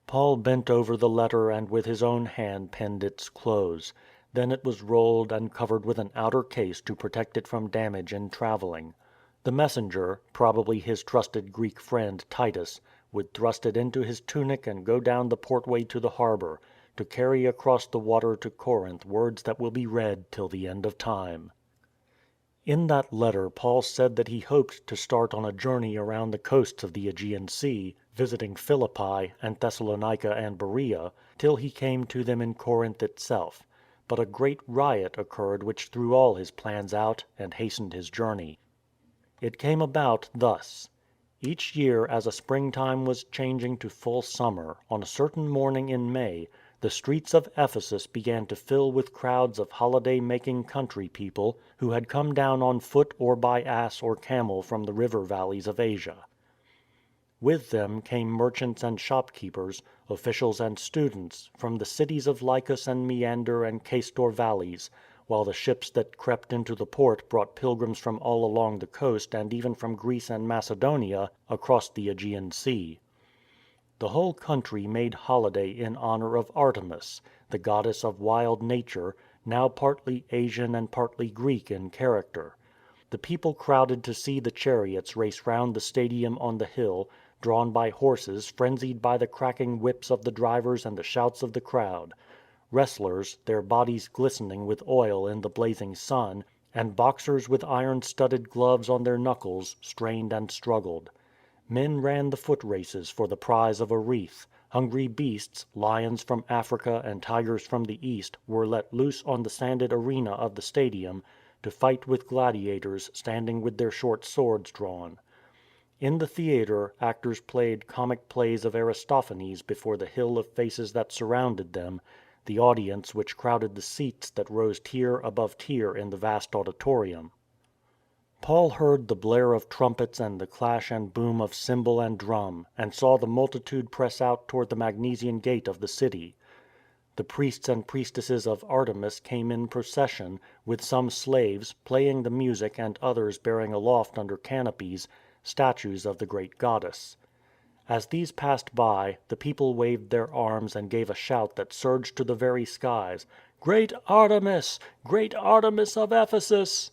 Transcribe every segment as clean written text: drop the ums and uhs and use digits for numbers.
Paul bent over the letter and with his own hand penned its close. Then it was rolled and covered with an outer case to protect it from damage in travelling. The messenger, probably his trusted Greek friend Titus, would thrust it into his tunic and go down the portway to the harbour, to carry across the water to Corinth words that will be read till the end of time. In that letter Paul said that he hoped to start on a journey around the coasts of the Aegean Sea, visiting Philippi and Thessalonica and Beroea, till he came to them in Corinth itself. But a great riot occurred which threw all his plans out and hastened his journey. It came about thus. Each year as a springtime was changing to full summer, on a certain morning in May, the streets of Ephesus began to fill with crowds of holiday-making country people who had come down on foot or by ass or camel from the river valleys of Asia. With them came merchants and shopkeepers, officials and students, from the cities of Lycus and Meander and Castor valleys, while the ships that crept into the port brought pilgrims from all along the coast and even from Greece and Macedonia across the Aegean Sea. The whole country made holiday in honour of Artemis, the goddess of wild nature, now partly Asian and partly Greek in character. The people crowded to see the chariots race round the stadium on the hill, drawn by horses frenzied by the cracking whips of the drivers and the shouts of the crowd. Wrestlers, their bodies glistening with oil in the blazing sun, and boxers with iron-studded gloves on their knuckles, strained and struggled. Men ran the foot races for the prize of a wreath. Hungry beasts, lions from Africa and tigers from the East, were let loose on the sanded arena of the stadium to fight with gladiators standing with their short swords drawn. In the theatre actors played comic plays of Aristophanes before the hill of faces that surrounded them, the audience which crowded the seats that rose tier above tier in the vast auditorium. Paul heard the blare of trumpets and the clash and boom of cymbal and drum, and saw the multitude press out toward the Magnesian gate of the city. The priests and priestesses of Artemis came in procession, with some slaves, playing the music and others bearing aloft under canopies statues of the great goddess. As these passed by, the people waved their arms and gave a shout that surged to the very skies, "Great Artemis! Great Artemis of Ephesus!"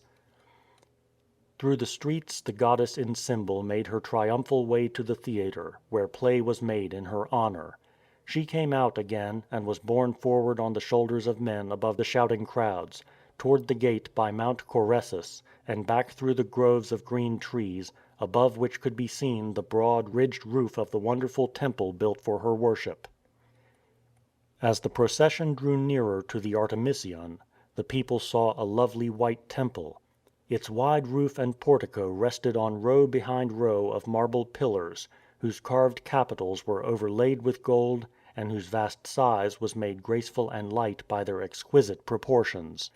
Through the streets the goddess in symbol made her triumphal way to the theatre, where play was made in her honour. She came out again and was borne forward on the shoulders of men above the shouting crowds, toward the gate by Mount Coressus, and back through the groves of green trees, above which could be seen the broad, ridged roof of the wonderful temple built for her worship. As the procession drew nearer to the Artemision, the people saw a lovely white temple. Its wide roof and portico rested on row behind row of marble pillars, whose carved capitals were overlaid with gold and whose vast size was made graceful and light by their exquisite proportions.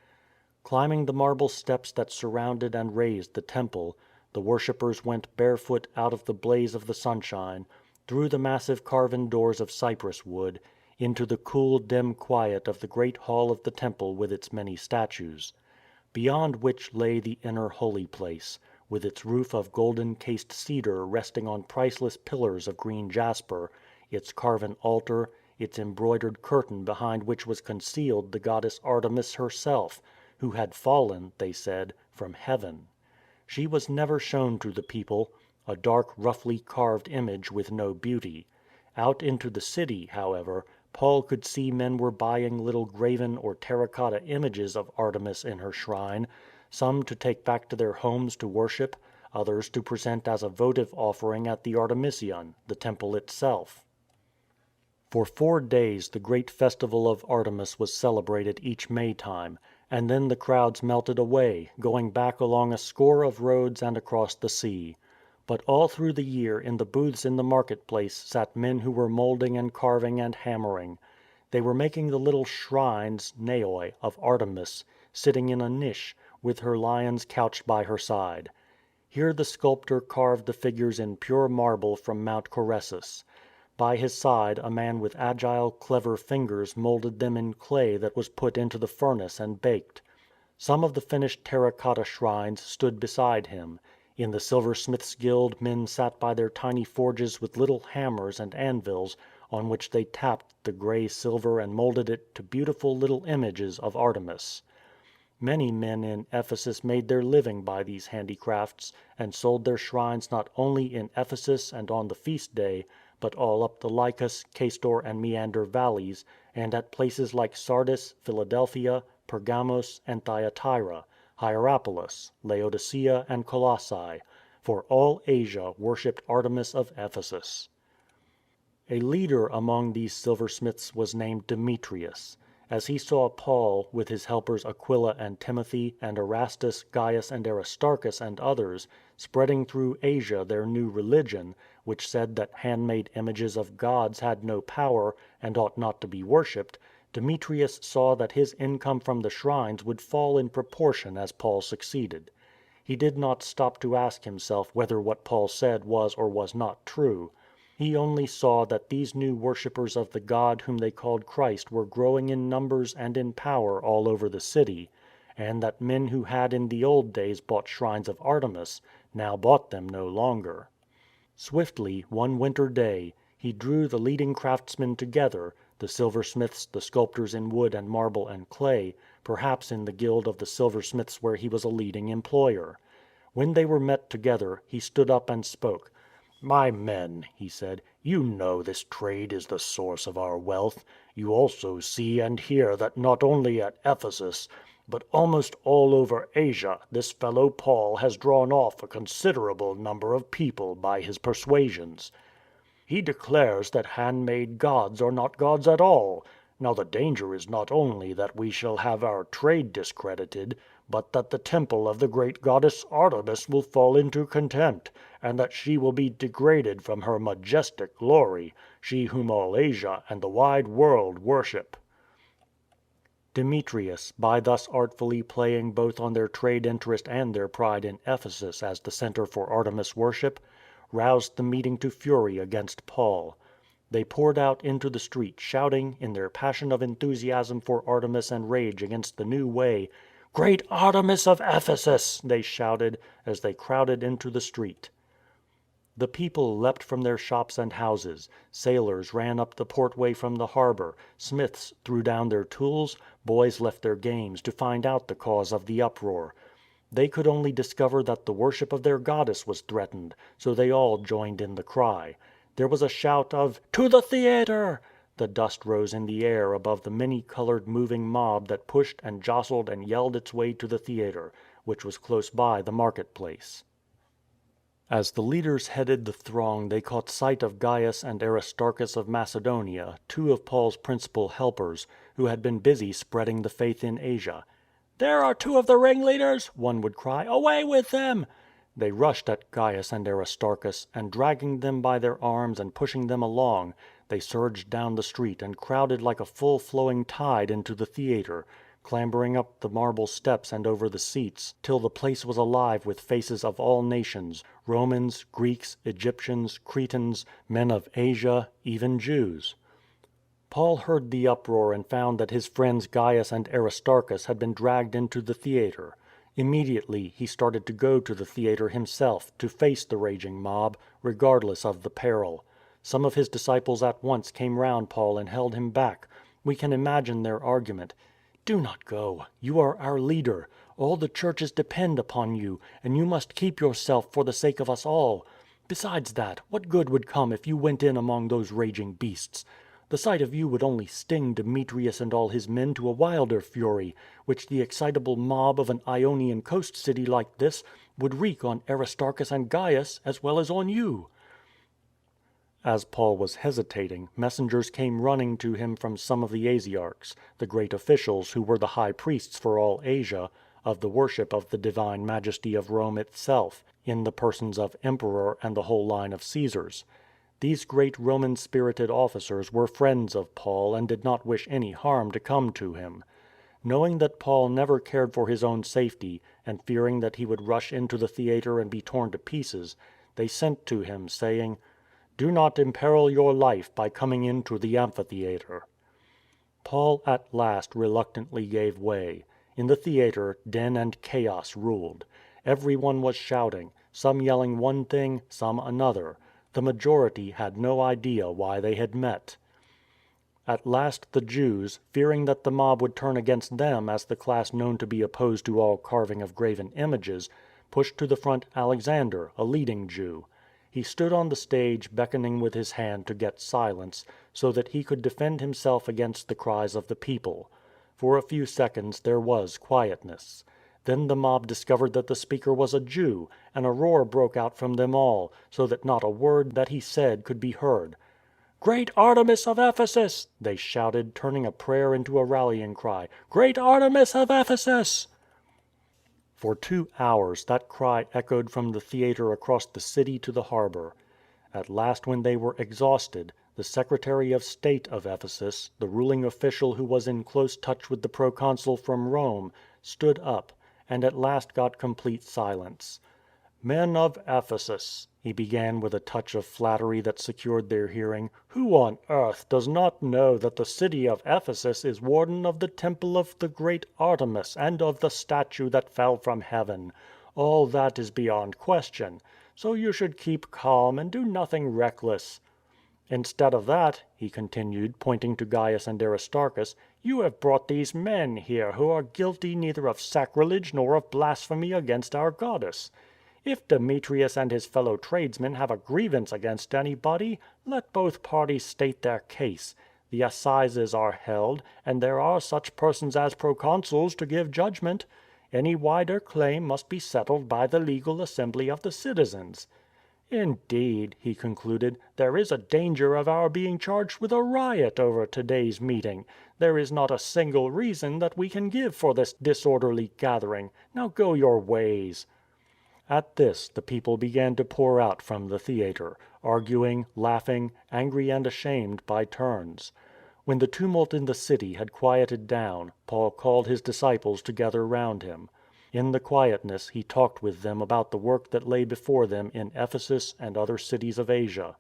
Climbing the marble steps that surrounded and raised the temple, the worshippers went barefoot out of the blaze of the sunshine, through the massive carven doors of cypress wood, into the cool dim quiet of the great hall of the temple with its many statues. Beyond which lay the inner holy place, with its roof of golden cased cedar resting on priceless pillars of green jasper, its carven altar, its embroidered curtain behind which was concealed the goddess Artemis herself, who had fallen, they said, from heaven. She was never shown to the people, a dark roughly carved image with no beauty. Out into the city, however, Paul could see men were buying little graven or terracotta images of Artemis in her shrine, some to take back to their homes to worship, others to present as a votive offering at the Artemision, the temple itself. For 4 days the great festival of Artemis was celebrated each Maytime, and then the crowds melted away, going back along a score of roads and across the sea. But all through the year in the booths in the marketplace sat men who were moulding and carving and hammering. They were making the little shrines (naoi) of Artemis, sitting in a niche, with her lions couched by her side. Here the sculptor carved the figures in pure marble from Mount Coressus. By his side a man with agile, clever fingers moulded them in clay that was put into the furnace and baked. Some of the finished terracotta shrines stood beside him. In the silversmiths' guild men sat by their tiny forges with little hammers and anvils, on which they tapped the grey silver and molded it to beautiful little images of Artemis. Many men in Ephesus made their living by these handicrafts, and sold their shrines not only in Ephesus and on the feast day, but all up the Lycus, Castor and Meander valleys, and at places like Sardis, Philadelphia, Pergamos and Thyatira, Hierapolis, Laodicea and Colossae, for all Asia worshipped Artemis of Ephesus. A leader among these silversmiths was named Demetrius. As he saw Paul, with his helpers Aquila and Timothy, and Erastus, Gaius and Aristarchus and others, spreading through Asia their new religion, which said that handmade images of gods had no power and ought not to be worshipped, Demetrius saw that his income from the shrines would fall in proportion as Paul succeeded. He did not stop to ask himself whether what Paul said was or was not true. He only saw that these new worshippers of the God whom they called Christ were growing in numbers and in power all over the city, and that men who had in the old days bought shrines of Artemis now bought them no longer. Swiftly, one winter day, he drew the leading craftsmen together, the silversmiths, the sculptors in wood and marble and clay, perhaps in the guild of the silversmiths where he was a leading employer. When they were met together, he stood up and spoke. "My men," he said, "you know this trade is the source of our wealth. You also see and hear that not only at Ephesus, but almost all over Asia, this fellow Paul has drawn off a considerable number of people by his persuasions. He declares that handmade gods are not gods at all. Now the danger is not only that we shall have our trade discredited, but that the temple of the great goddess Artemis will fall into contempt, and that she will be degraded from her majestic glory, she whom all Asia and the wide world worship." Demetrius, by thus artfully playing both on their trade interest and their pride in Ephesus as the centre for Artemis worship, roused the meeting to fury against Paul. They poured out into the street shouting, in their passion of enthusiasm for Artemis and rage against the new way, "Great Artemis of Ephesus!" they shouted as they crowded into the street. The people leapt from their shops and houses. Sailors ran up the portway from the harbour, smiths threw down their tools, boys left their games to find out the cause of the uproar. They could only discover that the worship of their goddess was threatened, so they all joined in the cry. There was a shout of "To the theatre!" The dust rose in the air above the many-coloured moving mob that pushed and jostled and yelled its way to the theatre, which was close by the market-place. As the leaders headed the throng they caught sight of Gaius and Aristarchus of Macedonia, two of Paul's principal helpers, who had been busy spreading the faith in Asia. "There are two of the ringleaders," one would cry. "Away with them!" They rushed at Gaius and Aristarchus, and dragging them by their arms and pushing them along, they surged down the street and crowded like a full flowing tide into the theatre, clambering up the marble steps and over the seats, till the place was alive with faces of all nations — Romans, Greeks, Egyptians, Cretans, men of Asia, even Jews. Paul heard the uproar and found that his friends Gaius and Aristarchus had been dragged into the theatre. Immediately he started to go to the theatre himself, to face the raging mob, regardless of the peril. Some of his disciples at once came round Paul and held him back. We can imagine their argument. "Do not go. You are our leader. All the churches depend upon you, and you must keep yourself for the sake of us all. Besides that, what good would come if you went in among those raging beasts? The sight of you would only sting Demetrius and all his men to a wilder fury, which the excitable mob of an Ionian coast city like this would wreak on Aristarchus and Gaius as well as on you." As Paul was hesitating, messengers came running to him from some of the Asiarchs, the great officials who were the high priests for all Asia, of the worship of the divine majesty of Rome itself, in the persons of emperor and the whole line of Caesars. These great Roman-spirited officers were friends of Paul and did not wish any harm to come to him. Knowing that Paul never cared for his own safety, and fearing that he would rush into the theatre and be torn to pieces, they sent to him, saying, "Do not imperil your life by coming into the amphitheatre." Paul at last reluctantly gave way. In the theatre din and chaos ruled. Everyone was shouting, some yelling one thing, some another. The majority had no idea why they had met. At last the Jews, fearing that the mob would turn against them as the class known to be opposed to all carving of graven images, pushed to the front Alexander, a leading Jew. He stood on the stage beckoning with his hand to get silence, so that he could defend himself against the cries of the people. For a few seconds there was quietness. Then the mob discovered that the speaker was a Jew, and a roar broke out from them all, so that not a word that he said could be heard. "Great Artemis of Ephesus!" they shouted, turning a prayer into a rallying cry. "Great Artemis of Ephesus!" For 2 hours that cry echoed from the theatre across the city to the harbour. At last, when they were exhausted, the Secretary of State of Ephesus, the ruling official who was in close touch with the proconsul from Rome, stood up, and at last got complete silence. "Men of Ephesus," he began with a touch of flattery that secured their hearing, "who on earth does not know that the city of Ephesus is warden of the temple of the great Artemis and of the statue that fell from heaven? All that is beyond question. So you should keep calm and do nothing reckless. Instead of that," he continued, pointing to Gaius and Aristarchus, "you have brought these men here who are guilty neither of sacrilege nor of blasphemy against our goddess. If Demetrius and his fellow tradesmen have a grievance against anybody, let both parties state their case. The assizes are held, and there are such persons as proconsuls to give judgment. Any wider claim must be settled by the legal assembly of the citizens. Indeed," he concluded, "there is a danger of our being charged with a riot over today's meeting. There is not a single reason that we can give for this disorderly gathering. Now go your ways." At this the people began to pour out from the theatre, arguing, laughing, angry and ashamed by turns. When the tumult in the city had quieted down, Paul called his disciples together round him. In the quietness he talked with them about the work that lay before them in Ephesus and other cities of Asia.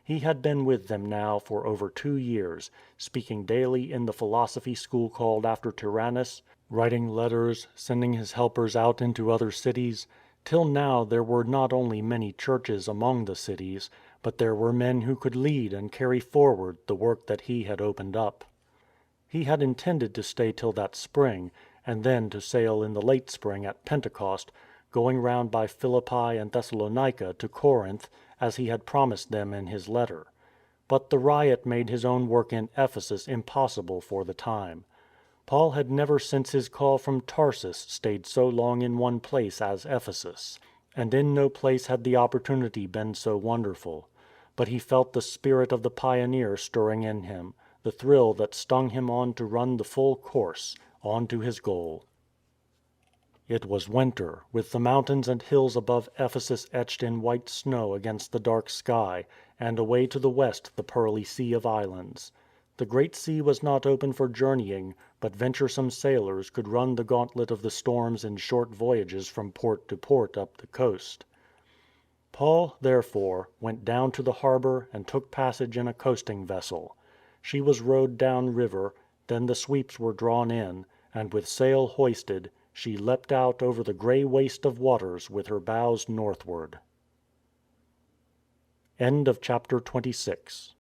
He had been with them now for over 2 years, speaking daily in the philosophy school called after Tyrannus, writing letters, sending his helpers out into other cities. Till now there were not only many churches among the cities, but there were men who could lead and carry forward the work that he had opened up. He had intended to stay till that spring, and then to sail in the late spring at Pentecost, going round by Philippi and Thessalonica to Corinth, as he had promised them in his letter. But the riot made his own work in Ephesus impossible for the time. Paul had never since his call from Tarsus stayed so long in one place as Ephesus, and in no place had the opportunity been so wonderful. But he felt the spirit of the pioneer stirring in him, the thrill that stung him on to run the full course, on to his goal. It was winter, with the mountains and hills above Ephesus etched in white snow against the dark sky, and away to the west the pearly sea of islands. The Great Sea was not open for journeying, but venturesome sailors could run the gauntlet of the storms in short voyages from port to port up the coast. Paul, therefore, went down to the harbour and took passage in a coasting vessel. She was rowed down river, then the sweeps were drawn in, and with sail hoisted, she leapt out over the grey waste of waters with her bows northward. End of chapter 26.